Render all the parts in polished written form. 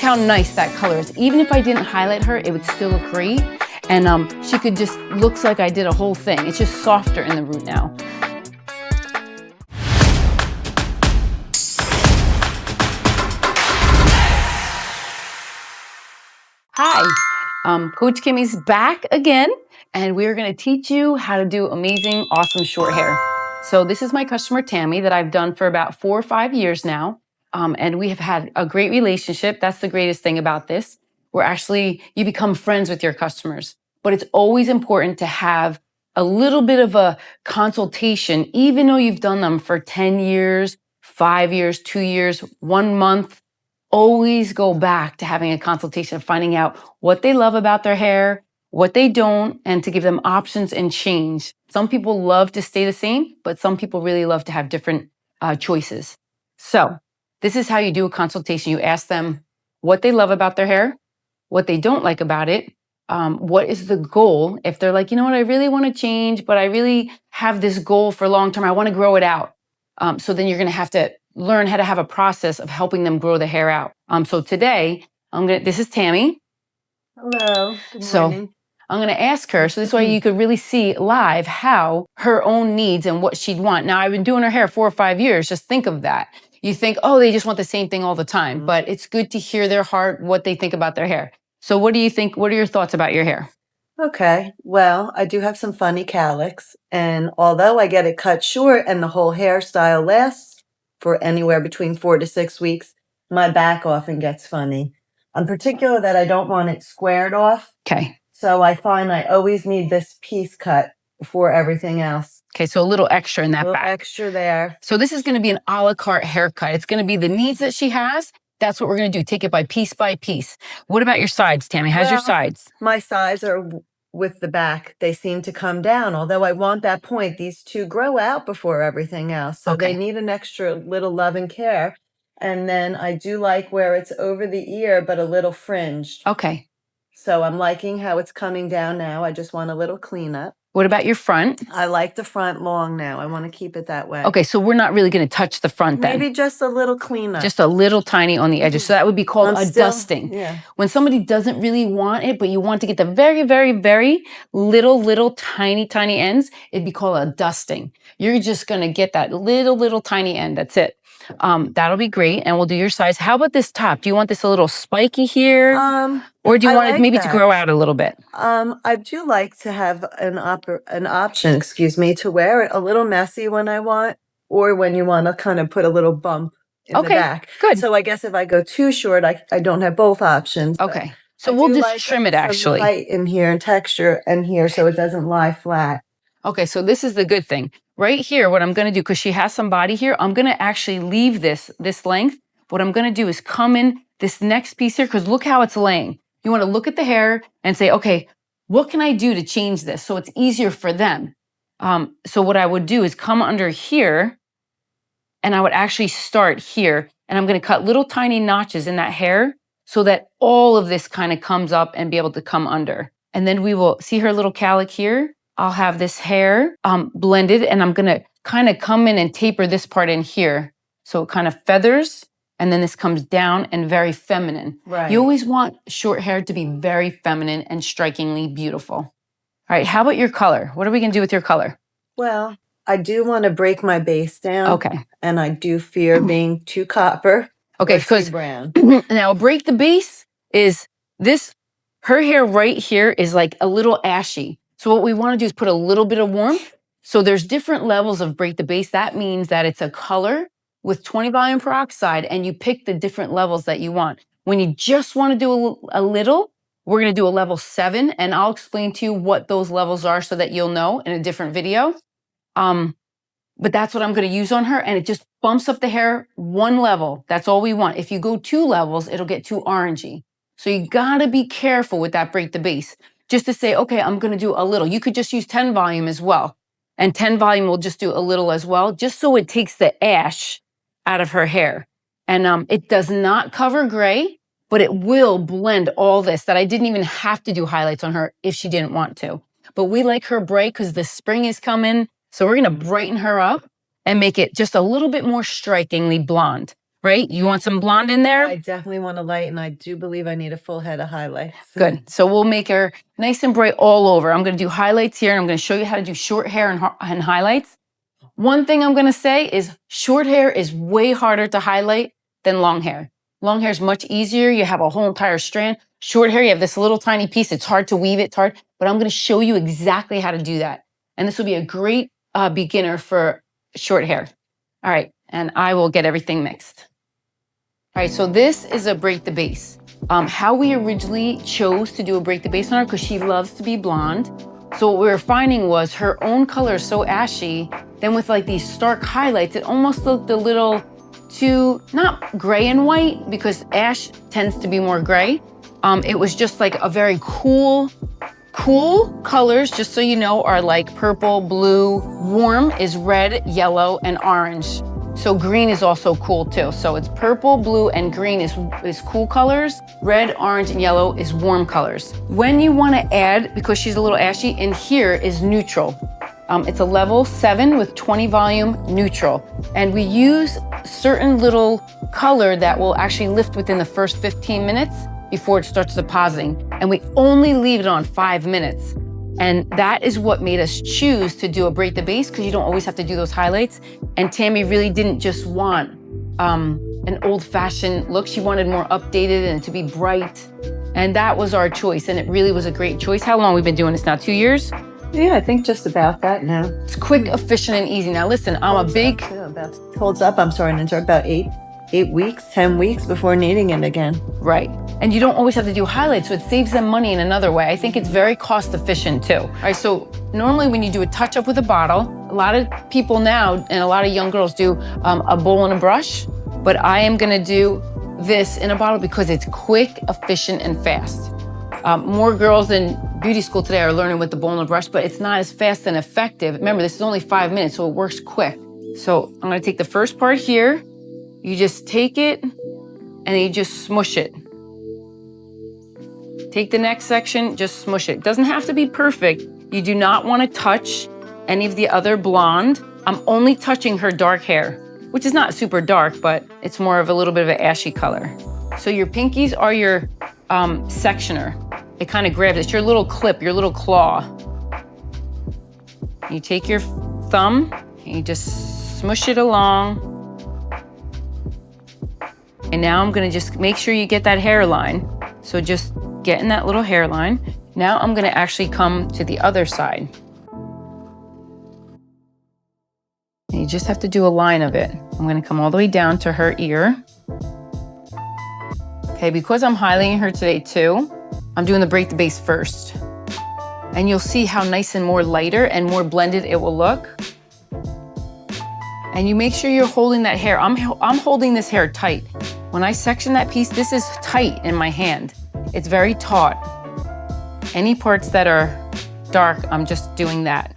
how nice that color is. Even if I didn't highlight her, it would still look great. And she could just, looks like I did a whole thing. It's just softer in the root now. Hi, Coach Kimmy's back again, and we're gonna teach you how to do amazing, awesome short hair. So this is my customer, Tammy, that I've done for about 4 or 5 years now. And we have had a great relationship. That's the greatest thing about this. You become friends with your customers. But it's always important to have a little bit of a consultation, even though you've done them for 10 years, 5 years, 2 years, 1 month. Always go back to having a consultation, finding out what they love about their hair, what they don't, and to give them options and change. Some people love to stay the same, but some people really love to have different choices. So this is how you do a consultation. You ask them what they love about their hair, what they don't like about it, what is the goal. If they're like, you know what, I really want to change, but I really have this goal for long term. I want to grow it out. So then you're going to have to learn how to have a process of helping them grow the hair out. So today, this is Tammy. Hello, good morning. So I'm going to ask her, so this way you could really see live how her own needs and what she'd want. Now, I've been doing her hair 4 or 5 years. Just think of that. You think, oh, they just want the same thing all the time. But it's good to hear their heart, what they think about their hair. So what do you think? What are your thoughts about your hair? Okay, well, I do have some funny cowlicks. And although I get it cut short and the whole hairstyle lasts for anywhere between 4 to 6 weeks, my back often gets funny. I'm particular that I don't want it squared off. Okay. So I find I always need this piece cut before everything else. Okay, so a little extra in that A little back. extra there. So this is going to be an a la carte haircut. It's going to be the needs that she has. That's what we're going to do. Take it by piece. What about your sides, Tammy? How's your sides? My sides are with the back. They seem to come down. Although I want that point, these two grow out before everything else. So they need an extra little love and care. And then I do like where it's over the ear, but a little fringed. Okay. So I'm liking how it's coming down now. I just want a little cleanup. What about your front? I like the front long now. I want to keep it that way. Okay, so we're not really going to touch the front then. Maybe just a little cleanup. Just a little tiny on the edges. So that would be called a dusting. Yeah. When somebody doesn't really want it, but you want to get the very, very, very little, tiny ends, it'd be called a dusting. You're just going to get that little tiny end. That's it. That'll be great. And we'll do your size. How about this top? Do you want this a little spiky here? Or do you want it maybe to grow out a little bit? I do like to have an option, to wear it a little messy when I want, or when you want to kind of put a little bump in the back. Good. So I guess if I go too short, I don't have both options. Okay. So we'll just trim it actually. Light in here and texture in here so it doesn't lie flat. Okay, so this is the good thing. Right here, what I'm going to do, because she has some body here, I'm going to actually leave this length. What I'm going to do is come in this next piece here, because look how it's laying. You want to look at the hair and say, okay, what can I do to change this so it's easier for them? So what I would do is come under here, and I would actually start here, and I'm going to cut little tiny notches in that hair so that all of this kind of comes up and be able to come under. And then we will see her little cowlick here. I'll have this hair blended, and I'm going to kind of come in and taper this part in here. So it kind of feathers, and then this comes down and very feminine. Right. You always want short hair to be very feminine and strikingly beautiful. All right, how about your color? What are we going to do with your color? Well, I do want to break my base down. Okay. And I do fear being too copper. Okay, because brown. Now break the base is this, her hair right here is like a little ashy. So what we want to do is put a little bit of warmth. So there's different levels of break the base. That means that it's a color with 20 volume peroxide, and you pick the different levels that you want. When you just want to do a little, we're going to do a level 7, and I'll explain to you what those levels are so that you'll know in a different video. But that's what I'm going to use on her, and it just bumps up the hair 1 level. That's all we want. If you go 2 levels, it'll get too orangey. So you got to be careful with that break the base. Just to say, okay, I'm going to do a little. You could just use 10 volume as well. And 10 volume will just do a little as well, just so it takes the ash out of her hair. And it does not cover gray, but it will blend all this that I didn't even have to do highlights on her if she didn't want to. But we like her bright because the spring is coming. So we're going to brighten her up and make it just a little bit more strikingly blonde. right? You want some blonde in there? I definitely want to lighten. I do believe I need a full head of highlights. Good. So we'll make her nice and bright all over. I'm going to do highlights here, and I'm going to show you how to do short hair and highlights. One thing I'm going to say is short hair is way harder to highlight than long hair. Long hair is much easier. You have a whole entire strand. Short hair, you have this little tiny piece. It's hard to weave it. It's hard, but I'm going to show you exactly how to do that. And this will be a great beginner for short hair. All right. And I will get everything mixed. All right. So this is a break the base. How we originally chose to do a break the base on her, because she loves to be blonde. So what we were finding was her own color is so ashy. Then with like these stark highlights, it almost looked a little too, not gray and white, because ash tends to be more gray. It was just like a very cool colors, just so you know, are like purple, blue. Warm is red, yellow, and orange. So green is also cool too. So it's purple, blue, and green is cool colors. Red, orange, and yellow is warm colors. When you want to add, because she's a little ashy, in here is neutral. It's a level 7 with 20 volume neutral. And we use certain little color that will actually lift within the first 15 minutes before it starts depositing. And we only leave it on 5 minutes. And that is what made us choose to do a break the base, because you don't always have to do those highlights. And Tammy really didn't just want an old-fashioned look. She wanted more updated and to be bright. And that was our choice. And it really was a great choice. How long we've been doing this now? 2 years? Yeah, I think just about that now. It's quick, efficient, and easy. Now listen, I'm a big... Holds up, I'm sorry, Ninja, about 8 weeks, 10 weeks before needing it again. Right. And you don't always have to do highlights, so it saves them money in another way. I think it's very cost efficient too. All right, so normally when you do a touch up with a bottle, a lot of people now and a lot of young girls do a bowl and a brush, but I am gonna do this in a bottle because it's quick, efficient, and fast. More girls in beauty school today are learning with the bowl and a brush, but it's not as fast and effective. Remember, this is only 5 minutes, so it works quick. So I'm gonna take the first part here. You just take it and you just smush it. Take the next section, just smush it. Doesn't have to be perfect. You do not want to touch any of the other blonde. I'm only touching her dark hair, which is not super dark, but it's more of a little bit of an ashy color. So your pinkies are your sectioner. It kind of grabs, it's your little clip, your little claw. You take your thumb and you just smush it along. And now I'm gonna just make sure you get that hairline. So just get in that little hairline. Now I'm gonna actually come to the other side. And you just have to do a line of it. I'm gonna come all the way down to her ear. Okay, because I'm highlighting her today too, I'm doing the break the base first. And you'll see how nice and more lighter and more blended it will look. And you make sure you're holding that hair. I'm holding this hair tight. When I section that piece, this is tight in my hand. It's very taut. Any parts that are dark, I'm just doing that.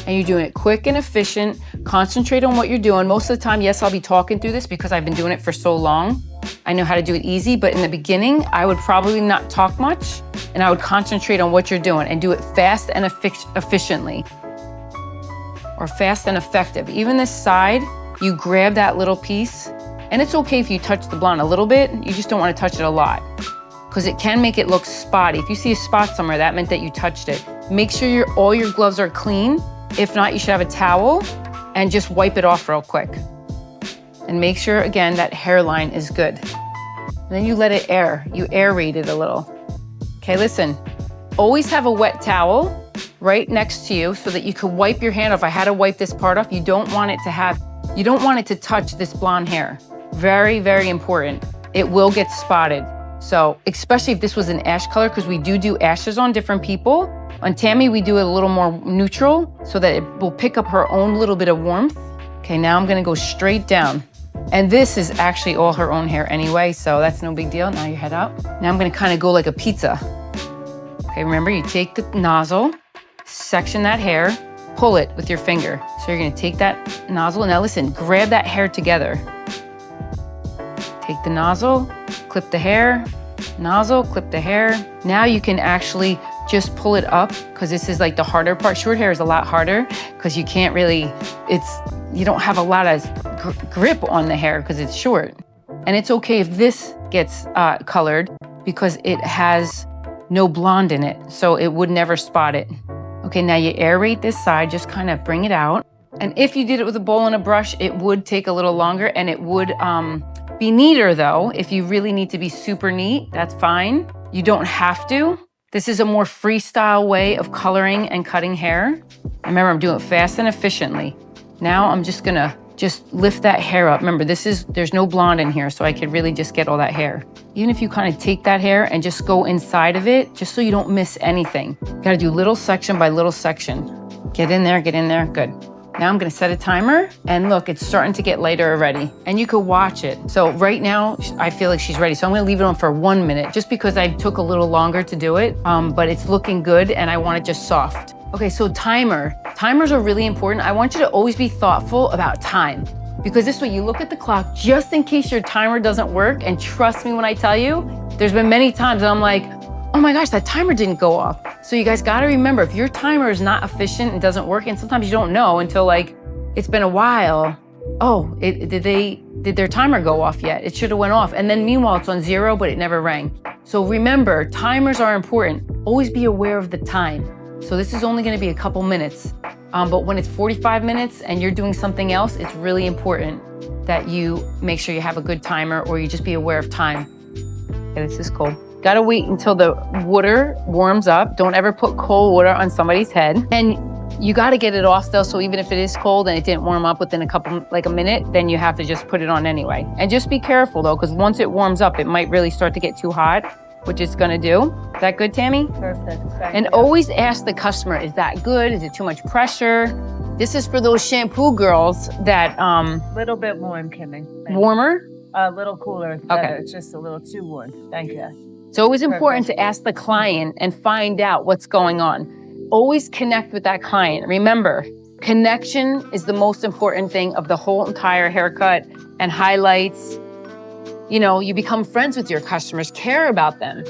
And you're doing it quick and efficient. Concentrate on what you're doing. Most of the time, yes, I'll be talking through this because I've been doing it for so long. I know how to do it easy, but in the beginning, I would probably not talk much and I would concentrate on what you're doing and do it fast and efficiently. Or fast and effective. Even this side, you grab that little piece, and it's okay if you touch the blonde a little bit, you just don't want to touch it a lot, because it can make it look spotty. If you see a spot somewhere, that meant that you touched it. Make sure all your gloves are clean. If not, you should have a towel and just wipe it off real quick. And make sure, again, that hairline is good. And then you let it air. You aerate it a little. Okay, listen, always have a wet towel right next to you so that you can wipe your hand off. I had to wipe this part off. You don't want it to touch this blonde hair. Very, very important. It will get spotted. So, especially if this was an ash color, because we do ashes on different people. On Tammy, we do it a little more neutral so that it will pick up her own little bit of warmth. Okay, now I'm gonna go straight down. And this is actually all her own hair anyway, so that's no big deal. Now your head up. Now I'm gonna kind of go like a pizza. Okay, remember, you take the nozzle, section that hair, pull it with your finger. So you're gonna take that nozzle, now listen, grab that hair together. Take the nozzle, clip the hair, nozzle, clip the hair. Now you can actually just pull it up, because this is like the harder part. Short hair is a lot harder because you can't really, you don't have a lot of grip on the hair because it's short. And it's okay if this gets colored because it has no blonde in it, so it would never spot it. Okay, now you aerate this side, just kind of bring it out. And if you did it with a bowl and a brush, it would take a little longer and it would be neater though. If you really need to be super neat, that's fine. You don't have to. This is a more freestyle way of coloring and cutting hair. Remember, I'm doing it fast and efficiently. Now I'm just gonna lift that hair up. Remember, there's no blonde in here, so I could really just get all that hair. Even if you kind of take that hair and just go inside of it, just so you don't miss anything. You gotta do little section by little section. Get in there, good. Now I'm gonna set a timer, and look, it's starting to get lighter already, and you could watch it. So right now, I feel like she's ready, so I'm gonna leave it on for 1 minute, just because I took a little longer to do it, but it's looking good, and I want it just soft. Okay, so timer. Timers are really important. I want you to always be thoughtful about time, because this way you look at the clock just in case your timer doesn't work, and trust me when I tell you, there's been many times that I'm like, oh my gosh, that timer didn't go off. So you guys gotta remember, if your timer is not efficient and doesn't work, and sometimes you don't know until like, it's been a while, oh, did their timer go off yet? It should've went off. And then meanwhile, it's on 0, but it never rang. So remember, timers are important. Always be aware of the time. So this is only gonna be a couple minutes. But when it's 45 minutes and you're doing something else, it's really important that you make sure you have a good timer, or you just be aware of time. Okay, this is cold. Gotta wait until the water warms up. Don't ever put cold water on somebody's head. And you gotta get it off though, so even if it is cold and it didn't warm up within a minute, then you have to just put it on anyway. And just be careful though, because once it warms up, it might really start to get too hot, which it's gonna do. Is that good, Tammy? Perfect. And always ask the customer, is that good? Is it too much pressure? This is for those shampoo girls that, Little bit warm, Kimmy. warmer? A little cooler. Okay. It's just a little too warm. Thank you. It's always important to ask the client and find out what's going on. Always connect with that client. Remember, connection is the most important thing of the whole entire haircut and highlights. You know, you become friends with your customers, care about them.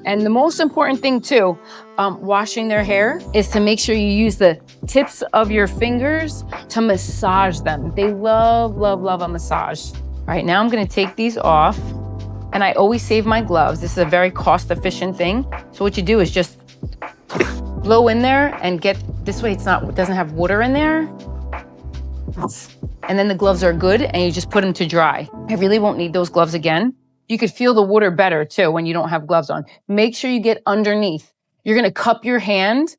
And the most important thing too, washing their hair, is to make sure you use the tips of your fingers to massage them. They love, love, love a massage. All right, now I'm gonna take these off. And I always save my gloves. This is a very cost-efficient thing. So what you do is just blow in there and get, this way it doesn't have water in there. And then the gloves are good and you just put them to dry. I really won't need those gloves again. You could feel the water better too when you don't have gloves on. Make sure you get underneath. You're gonna cup your hand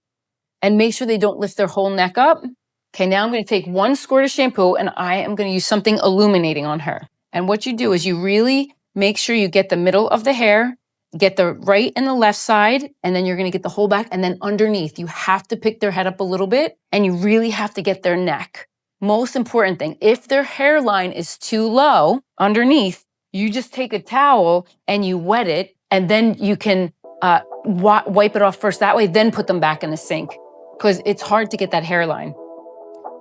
and make sure they don't lift their whole neck up. Okay, now I'm gonna take 1 squirt of shampoo and I am gonna use something illuminating on her. And what you do is you really make sure you get the middle of the hair, get the right and the left side, and then you're gonna get the whole back, and then underneath. You have to pick their head up a little bit, and you really have to get their neck. Most important thing, if their hairline is too low underneath, you just take a towel and you wet it, and then you can wipe it off first that way, then put them back in the sink, because it's hard to get that hairline.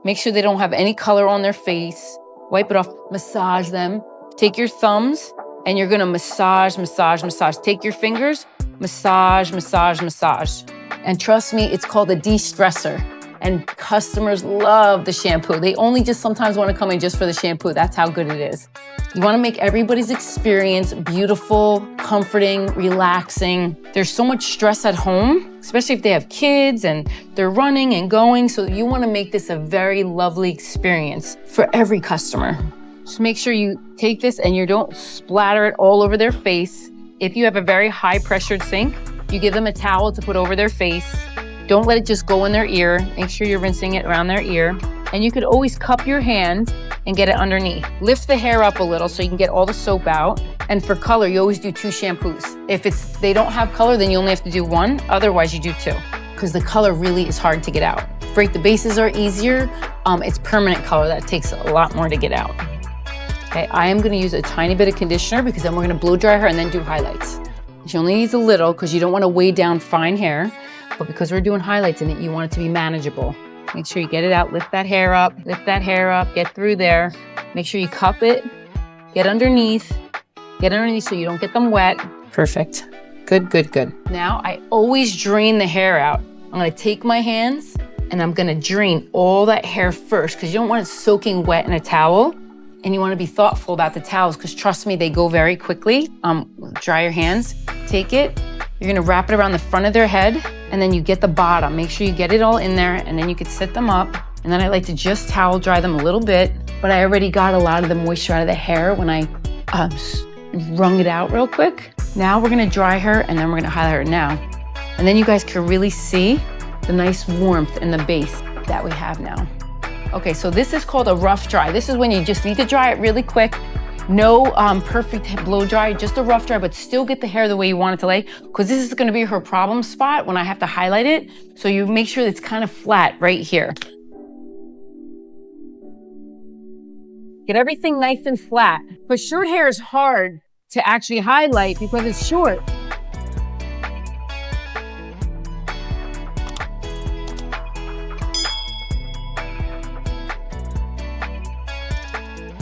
Make sure they don't have any color on their face. Wipe it off, massage them. Take your thumbs, and you're gonna massage, massage, massage. Take your fingers, massage, massage, massage. And trust me, it's called a de-stressor. And customers love the shampoo. They only just sometimes wanna come in just for the shampoo. That's how good it is. You wanna make everybody's experience beautiful, comforting, relaxing. There's so much stress at home, especially if they have kids and they're running and going. So you wanna make this a very lovely experience for every customer. Just make sure you take this and you don't splatter it all over their face. If you have a very high pressured sink, you give them a towel to put over their face. Don't let it just go in their ear. Make sure you're rinsing it around their ear. And you could always cup your hand and get it underneath. Lift the hair up a little so you can get all the soap out. And for color, you always do 2 shampoos. If they don't have color, then you only have to do 1. Otherwise, you do 2. Because the color really is hard to get out. Break the bases are easier. It's permanent color that takes a lot more to get out. Okay, I am gonna use a tiny bit of conditioner because then we're gonna blow dry her and then do highlights. She only needs a little because you don't wanna weigh down fine hair, but because we're doing highlights in it, you want it to be manageable. Make sure you get it out, lift that hair up, get through there. Make sure you cup it, get underneath so you don't get them wet. Perfect, good, good, good. Now I always drain the hair out. I'm gonna take my hands and I'm gonna drain all that hair first because you don't want it soaking wet in a towel. And you wanna be thoughtful about the towels because trust me, they go very quickly. Dry your hands, take it. You're gonna wrap it around the front of their head and then you get the bottom. Make sure you get it all in there and then you can set them up. And then I like to just towel dry them a little bit, but I already got a lot of the moisture out of the hair when I wrung it out real quick. Now we're gonna dry her and then we're gonna highlight her now. And then you guys can really see the nice warmth in the base that we have now. Okay, so this is called a rough dry. This is when you just need to dry it really quick. No perfect blow dry, just a rough dry, but still get the hair the way you want it to lay, because this is gonna be her problem spot when I have to highlight it. So you make sure it's kind of flat right here. Get everything nice and flat. But short hair is hard to actually highlight because it's short.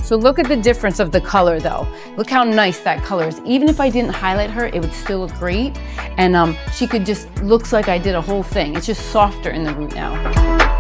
So look at the difference of the color though. Look how nice that color is. Even if I didn't highlight her, it would still look great. And she could just, looks like I did a whole thing. It's just softer in the root now.